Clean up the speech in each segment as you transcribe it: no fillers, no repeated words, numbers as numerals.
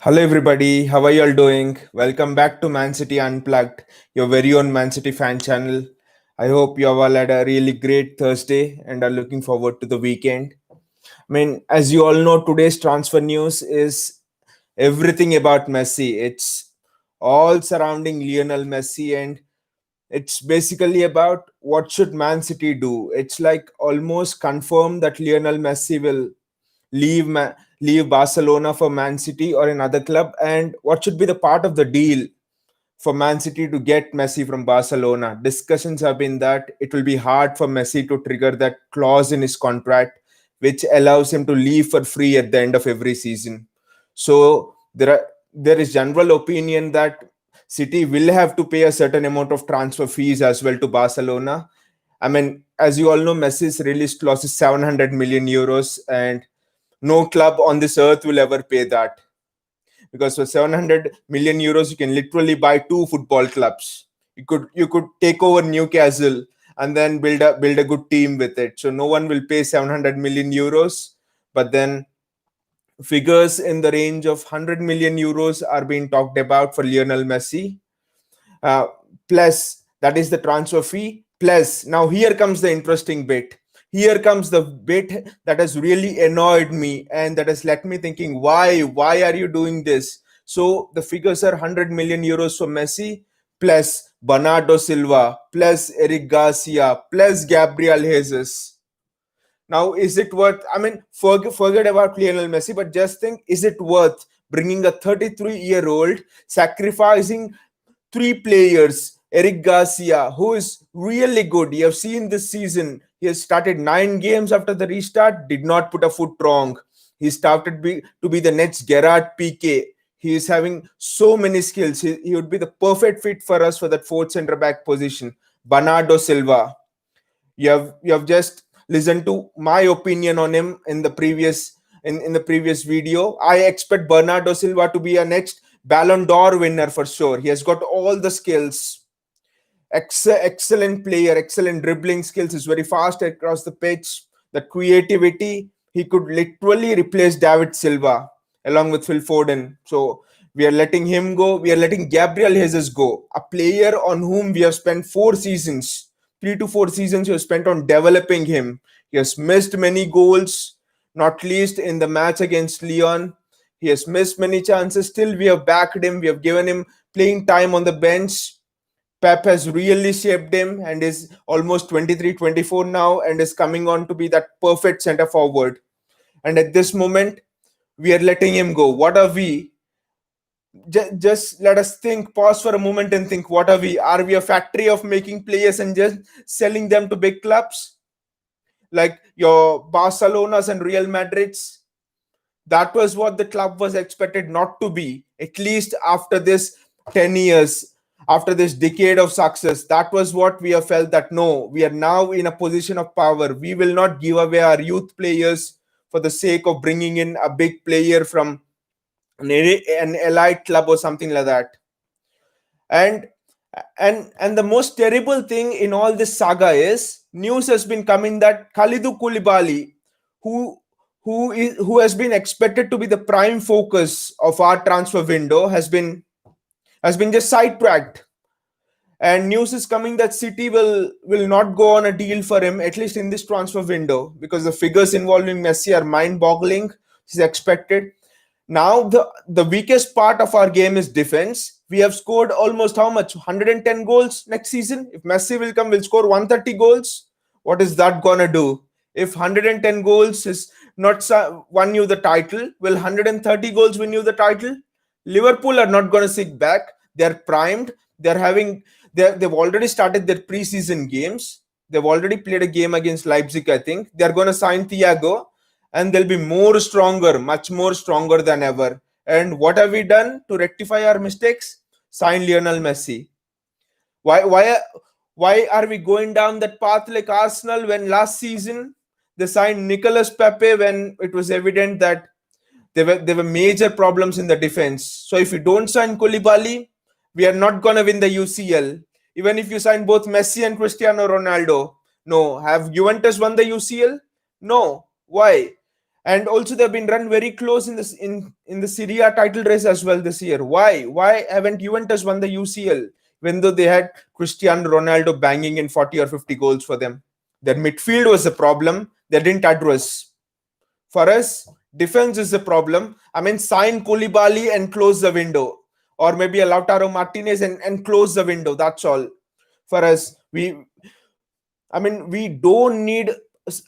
Hello, everybody. How are you all doing? Welcome back to Man City Unplugged, your very own Man City fan channel. I hope you all had a really great Thursday and are looking forward to the weekend. As you all know, today's transfer news is everything about Messi. It's all surrounding Lionel Messi, and it's basically about what should Man City do. It's like almost confirmed that Lionel Messi will leave leave Barcelona for Man City or another club, and what should be the part of the deal for Man City to get Messi from Barcelona. Discussions have been that it will be hard for Messi to trigger that clause in his contract which allows him to leave for free at the end of every season. So there is general opinion that City will have to pay a certain amount of transfer fees as well to Barcelona. As you all know, Messi's release clause is 700 million euros, and no club on this earth will ever pay that, because for 700 million euros you can literally buy two football clubs. You could take over Newcastle and then build a good team with it. So no one will pay 700 million euros, but then figures in the range of 100 million euros are being talked about for Lionel Messi. uh, Plus, that is the transfer fee. Plus, now here comes the interesting bit. Here comes the bit that has really annoyed me and that has left me thinking, why are you doing this? So the figures are 100 million euros for Messi, plus Bernardo Silva, plus Eric Garcia, plus Gabriel Jesus. Now, is it worth? Forget about Lionel Messi, but just think: is it worth bringing a 33-year-old, sacrificing three players? Eric Garcia, who is really good. You have seen this season. He has started 9 games after the restart, did not put a foot wrong. He started to be the next Gerard Piqué. He is having so many skills. He would be the perfect fit for us for that fourth centre back position. Bernardo Silva. You have just listened to my opinion on him in the previous video. I expect Bernardo Silva to be a next Ballon d'Or winner for sure. He has got all the skills. Excellent player, excellent dribbling skills, is very fast across the pitch. The creativity, he could literally replace David Silva along with Phil Foden. So we are letting him go. We are letting Gabriel Jesus go, a player on whom we have spent 4 seasons, 3 to 4 seasons we have spent on developing him. He has missed many goals, not least in the match against Lyon. He has missed many chances. Still, we have backed him. We have given him playing time on the bench. Pep has really shaped him and is almost 23, 24 now, and is coming on to be that perfect center forward. And at this moment, we are letting him go. What are we? Just let us think, pause for a moment and think, what are we? Are we a factory of making players and just selling them to big clubs? Like your Barcelonas and Real Madrids? That was what the club was expected not to be, at least after this 10 years, after this decade of success. That was what we have felt, that no, we are now in a position of power. We will not give away our youth players for the sake of bringing in a big player from an elite club or something like that. And and and the most terrible thing in all this saga is, news has been coming that Kalidou Koulibaly, who who has been expected to be the prime focus of our transfer window, has been just sidetracked. And news is coming that City will not go on a deal for him, at least in this transfer window, because the figures involving Messi are mind-boggling. Is expected. Now the weakest part of our game is defense. We have scored almost how much? 110 goals next season. If Messi will come, we'll score 130 goals. What is that gonna do? If 110 goals is not won you the title, will 130 goals win you the title? Liverpool are not gonna sit back. They're primed. They've already started their preseason games. They've already played a game against Leipzig, I think. They're gonna sign Thiago, and they'll be more stronger, much more stronger than ever. And what have we done to rectify our mistakes? Sign Lionel Messi. Why why why are we going down that path like Arsenal, when last season they signed Nicolas Pepe when it was evident that there were major problems in the defense? So if you don't sign Koulibaly, we are not gonna win the UCL. Even if you sign both Messi and Cristiano Ronaldo. No. Have Juventus won the UCL? No. Why? And also they've been run very close in this in the Serie A title race as well this year. Why haven't Juventus won the UCL when though they had Cristiano Ronaldo banging in 40 or 50 goals for them? Their midfield was the problem. They didn't address. For us, defense is the problem. I mean, sign Koulibaly and close the window, or maybe a Lautaro Martinez and close the window. That's all. For us, we don't need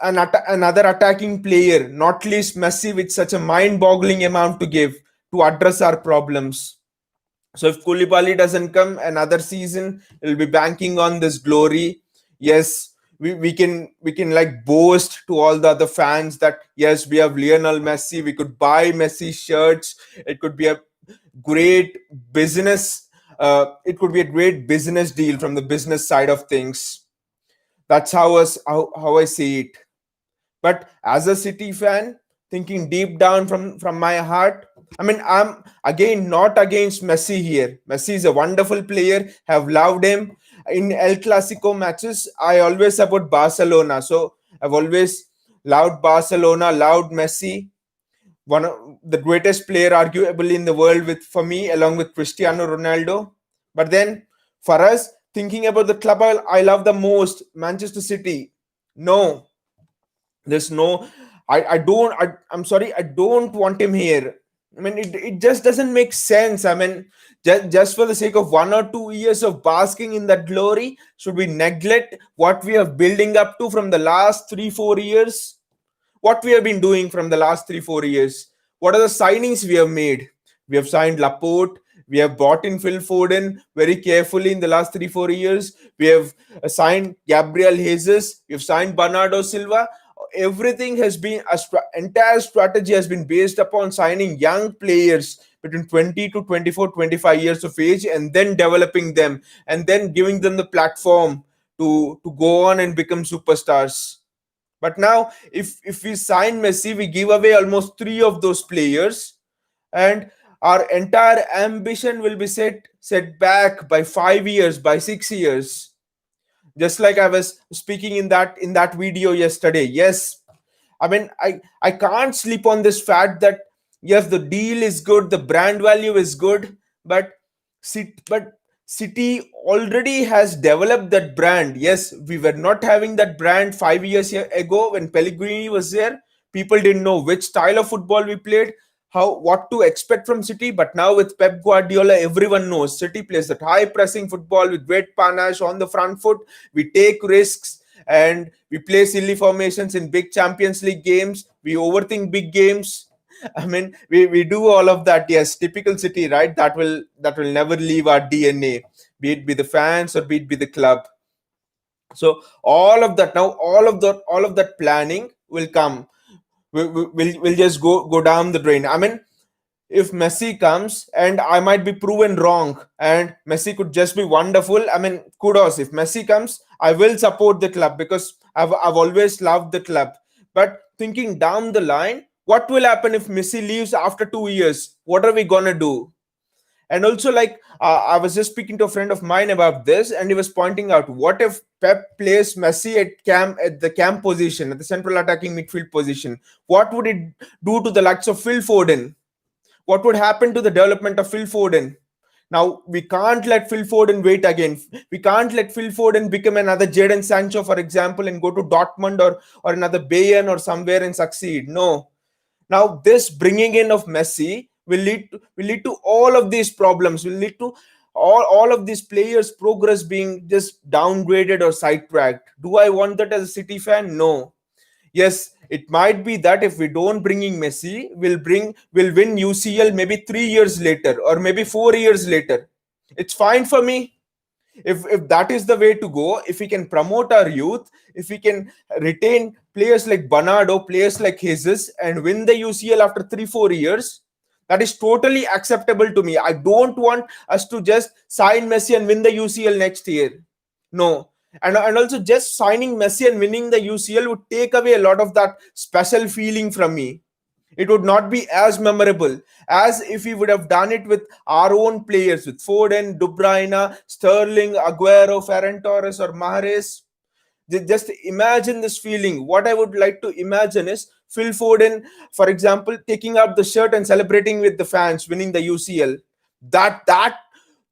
another attacking player, not least Messi, with such a mind-boggling amount to give to address our problems. So if Koulibaly doesn't come another season, we'll be banking on this glory. Yes, we can like boast to all the other fans that yes, we have Lionel Messi. We could buy Messi shirts. It could be a great business. It could be a great business deal from the business side of things. That's how I see it. But as a City fan, thinking deep down from my heart, I'm again not against Messi here. Messi is a wonderful player. Have loved him in El Clasico matches. I always support Barcelona, so I've always loved Barcelona, loved Messi, one of the greatest player arguably in the world with for me along with Cristiano Ronaldo. But then for us, thinking about the club I love the most, Manchester City. No, there's no I'm sorry, I don't want him here. It just doesn't make sense. Just for the sake of 1 or 2 years of basking in that glory, should we neglect what we are building up to from the last 3-4 years? What we have been doing from the last 3-4 years? What are the signings we have made? We have signed Laporte. We have bought in Phil Foden very carefully in the last 3-4 years. We have signed Gabriel Jesus. We have signed Bernardo Silva. Everything has been entire strategy has been based upon signing young players between 20 to 24, 25 years of age, and then developing them and then giving them the platform to go on and become superstars. But now, if we sign Messi, we give away almost three of those players, and our entire ambition will be set back by 5 years, by 6 years. Just like I was speaking in that video yesterday. Yes, I can't sleep on this fact that yes, the deal is good, the brand value is good, but City already has developed that brand. Yes, we were not having that brand 5 years ago when Pellegrini was there. People didn't know which style of football we played, how what to expect from City. But now with Pep Guardiola, everyone knows City plays that high pressing football with great panache on the front foot. We take risks and we play silly formations in big Champions League games. We overthink big games. We do all of that. Yes, typical City, right? That will never leave our DNA, be it be the fans or be it be the club. So all of that planning will come. We'll just go down the drain. If Messi comes, and I might be proven wrong, and Messi could just be wonderful. Kudos. If Messi comes, I will support the club because I've always loved the club. But thinking down the line, what will happen if Messi leaves after 2 years? What are we gonna do? And also, like I was just speaking to a friend of mine about this, and he was pointing out, what if Pep plays Messi at the cam position, at the central attacking midfield position? What would it do to the likes of Phil Foden? What would happen to the development of Phil Foden? Now, we can't let Phil Foden wait again. We can't let Phil Foden become another Jadon Sancho, for example, and go to Dortmund or another Bayern or somewhere and succeed. No. Now, this bringing in of Messi will lead to all of these problems, will lead to all of these players' progress being just downgraded or sidetracked. Do I want that as a City fan? No. Yes, it might be that if we don't bringing Messi, we'll win UCL maybe 3 years later or maybe 4 years later. It's fine for me. If that is the way to go, if we can promote our youth, if we can retain players like Bernardo, players like Jesus, and win the UCL after 3-4 years, that is totally acceptable to me. I don't want us to just sign Messi and win the UCL next year. No. And also, just signing Messi and winning the UCL would take away a lot of that special feeling from me. It would not be as memorable as if we would have done it with our own players, with Foden, De Bruyne, Sterling, Aguero, Ferran Torres, or Mahrez. Just imagine this feeling. What I would like to imagine is Phil Foden, for example, taking out the shirt and celebrating with the fans, winning the UCL. That that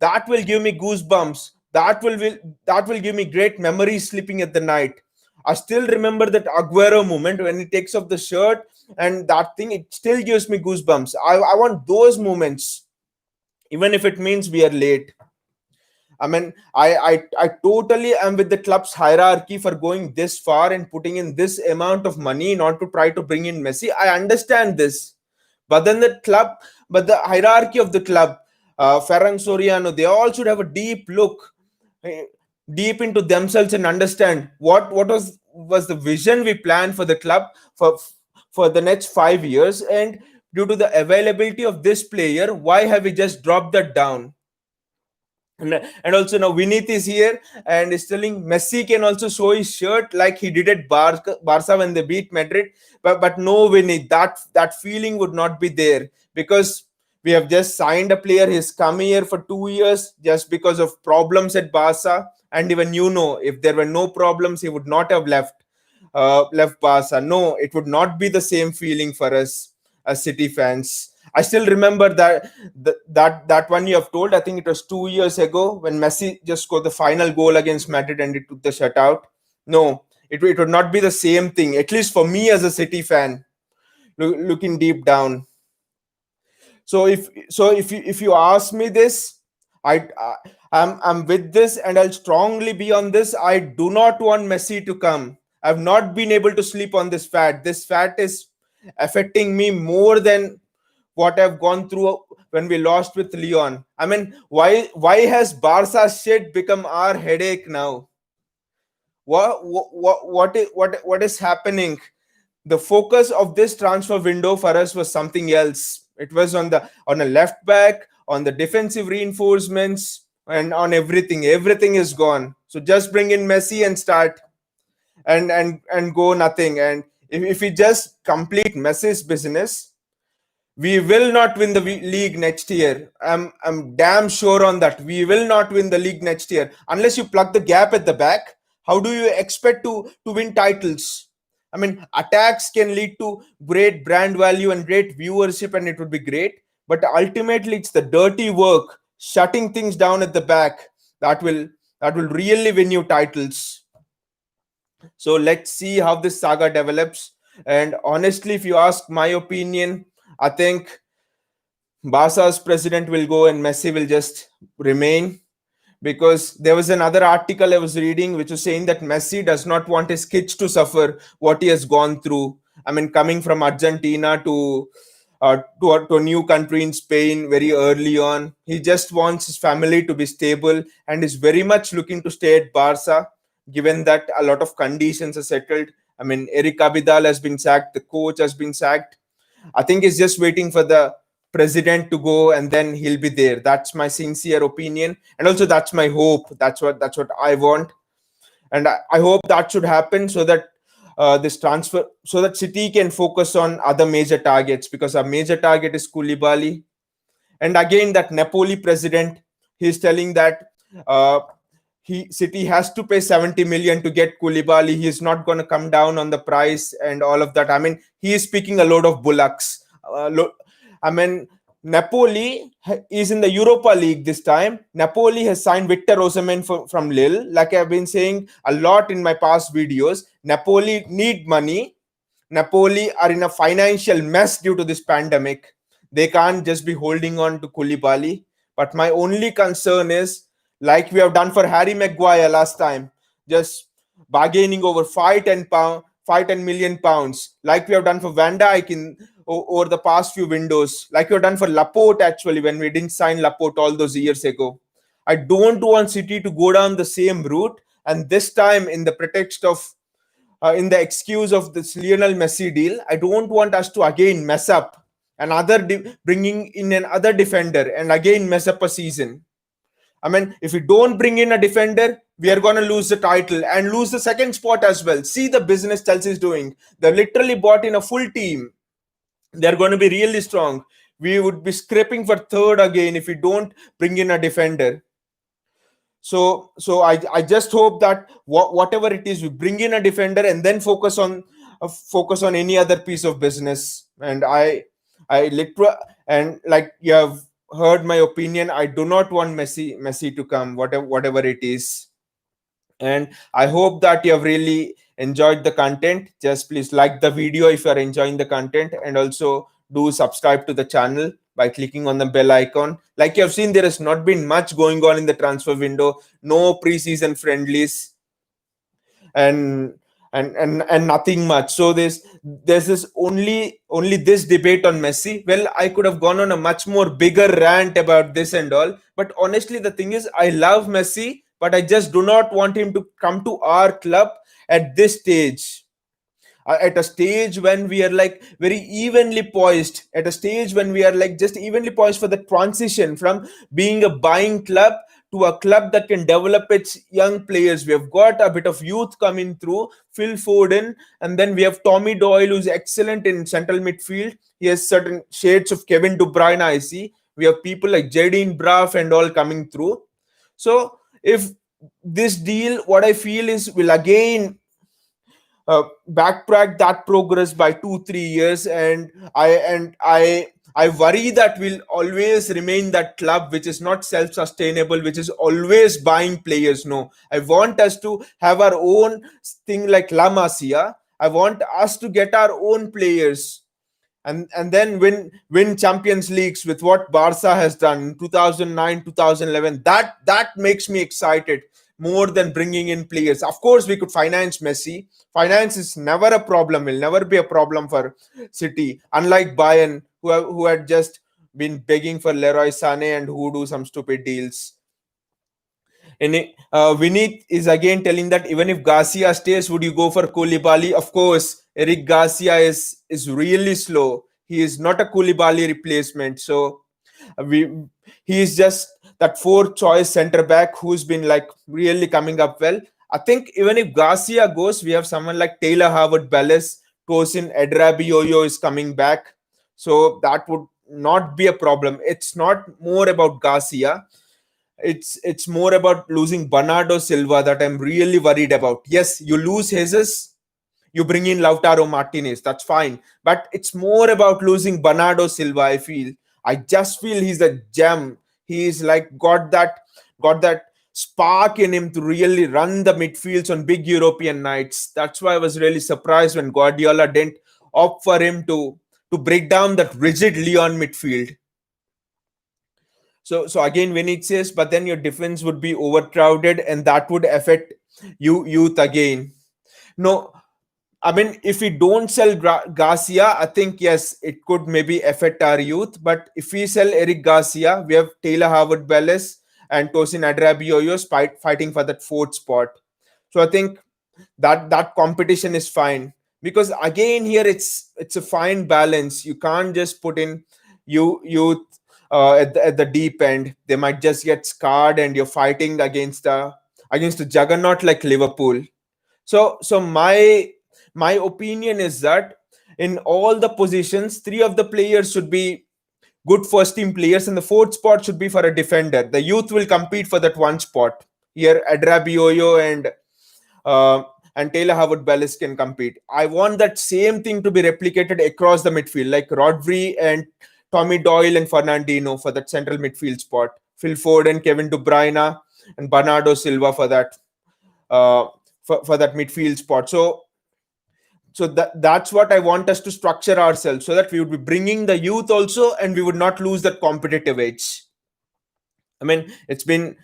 that will give me goosebumps. That will give me great memories sleeping at the night. I still remember that Aguero moment when he takes off the shirt, and that thing, it still gives me goosebumps. I want those moments, even if it means we are late. I mean, I totally am with the club's hierarchy for going this far and putting in this amount of money not to try to bring in Messi. I understand this, but then the hierarchy of the club, Ferran Soriano, they all should have a deep look, eh, deep into themselves, and understand what was the vision we planned for the club for for the next 5 years, and due to the availability of this player, why have we just dropped that down? And also now Vinith is here and is telling Messi can also show his shirt like he did at Barca when they beat Madrid. But no, Vinith, that feeling would not be there, because we have just signed a player. He's come here for 2 years just because of problems at Barca. And even if there were no problems, he would not have left Barca. No, it would not be the same feeling for us as City fans. I still remember that one you have told. I think it was 2 years ago when Messi just scored the final goal against Madrid and it took the shutout. No, it would not be the same thing. At least for me as a City fan, looking deep down. So if you ask me this, I'm with this, and I'll strongly be on this. I do not want Messi to come. I've not been able to sleep on this fat. This fat is affecting me more than what I've gone through when we lost with Leon. I mean, why has Barca shit become our headache now? What is happening? The focus of this transfer window for us was something else. It was on a left back, on the defensive reinforcements, and on everything. Everything is gone. So just bring in Messi and start, and go nothing. And if we just complete Messi's business, we will not win the league next year. I'm damn sure on that. We will not win the league next year unless you plug the gap at the back. How do you expect to win titles? I mean, attacks can lead to great brand value and great viewership, and it would be great. But ultimately, it's the dirty work, shutting things down at the back, that will that will really win you titles. So let's see how this saga develops. And honestly, if you ask my opinion, I think Barca's president will go and Messi will just remain, because there was another article I was reading which was saying that Messi does not want his kids to suffer what he has gone through. I mean, coming from Argentina to a new country in Spain very early on, he just wants his family to be stable and is very much looking to stay at Barca, given that a lot of conditions are settled. I mean, Eric Abidal has been sacked, the coach has been sacked. I think he's just waiting for the president to go and then he'll be there. That's my sincere opinion. And also that's my hope. That's what I want. And I hope that should happen, so that this transfer so that City can focus on other major targets, because our major target is Koulibaly. And again, that Napoli president, he's telling that uh, City has to pay 70 million to get Koulibaly. He's not going to come down on the price and all of that. I mean, he is speaking a load of bullocks. I mean, Napoli is in the Europa League this time. Napoli has signed Victor Osimhen from Lille. Like I've been saying a lot in my past videos, Napoli need money. Napoli are in a financial mess due to this pandemic. They can't just be holding on to Koulibaly. But my only concern is, like we have done for Harry Maguire last time, just bargaining over 5 10 million pounds, like we have done for Van Dijk over the past few windows, like we have done for Laporte actually when we didn't sign Laporte all those years ago. I don't want City to go down the same route, and this time in the pretext of in the excuse of this Lionel Messi deal, I don't want us to again mess up bringing in another defender and again mess up a season. I mean, if we don't bring in a defender, we are going to lose the title and lose the second spot as well. See the business Chelsea is doing. They literally bought in a full team. They're going to be really strong. We would be scraping for third again if we don't bring in a defender. So I just hope that whatever it is, we bring in a defender and then focus on focus on any other piece of business. And I literally, and like you have heard my opinion, I do not want Messi to come, whatever it is. And I hope that you have really enjoyed the content. Just please like the video if you are enjoying the content, and also do subscribe to the channel by clicking on the bell icon. Like you have seen, there has not been much going on in the transfer window, no preseason friendlies, and and nothing much. So there's this only this debate on Messi. Well, I could have gone on a much more bigger rant about this and all, but honestly the thing is, I love Messi, but I just do not want him to come to our club at this stage, at a stage when we are like very evenly poised, at a stage when we are like just evenly poised for the transition from being a buying club to a club that can develop its young players. We have got a bit of youth coming through, Phil Foden, and then we have Tommy Doyle, who's excellent in central midfield. He has certain shades of Kevin De Bruyne, I see. We have people like Jadine Braff and all coming through. So if this deal, what I feel is, will again backtrack that progress by 2 3 years, and I worry that we'll always remain that club which is not self-sustainable, which is always buying players. No, I want us to have our own thing like La Masia. I want us to get our own players, and then win Champions Leagues with what Barca has done in 2009 2011. That makes me excited more than bringing in players. Of course we could finance Messi. Finance is never a problem, will never be a problem for City, unlike Bayern, who had just been begging for Leroy Sané and who do some stupid deals. And Vinith is again telling that even if Garcia stays, would you go for Koulibaly? Of course, Eric Garcia is really slow. He is not a Koulibaly replacement. So we he is just that fourth choice center back who's been like really coming up well. I think even if Garcia goes, we have someone like Taylor Harvard Bellis, Tosin Edrabioyo is coming back. So that would not be a problem. It's not more about Garcia, it's more about losing Bernardo Silva that I'm really worried about. Yes, you lose Jesus, you bring in Lautaro Martinez, that's fine. But it's more about losing Bernardo Silva, I feel. I just feel he's a gem. He's like got that spark in him to really run the midfields on big European nights. That's why I was really surprised when Guardiola didn't opt for him to break down that rigid Leon midfield. So again, when it says, but then your defense would be overcrowded, and that would affect youth again. No, I mean, if we don't sell Garcia, I think yes, it could maybe affect our youth. But if we sell Eric Garcia, we have Taylor Harvard Bellis and Tosin Adrabioyo fighting for that fourth spot. So I think that competition is fine, because again here it's a fine balance. You can't just put in youth at the deep end. They might just get scarred, and you're fighting against a juggernaut like Liverpool. So my opinion is that in all the positions, three of the players should be good first team players, and the fourth spot should be for a defender. The youth will compete for that one spot. Here, Adrabioyo uh, and Taylor Howard Bellis can compete. I want that same thing to be replicated across the midfield, like Rodri and Tommy Doyle and Fernandinho for that central midfield spot. Phil Foden, Kevin De Bruyne, and Bernardo Silva for that uh, for that midfield spot. So that's what I want us to structure ourselves, so that we would be bringing the youth also, and we would not lose that competitive edge. I mean, it's been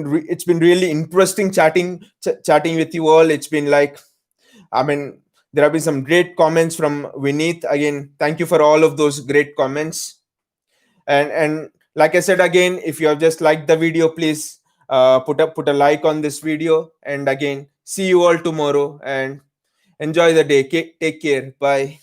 really interesting chatting with you all. It's been like, I mean, there have been some great comments from Vineet. Again, thank you for all of those great comments. And like I said again, if you have just liked the video, please put a like on this video. And again, see you all tomorrow, and enjoy the day. Take care. Bye.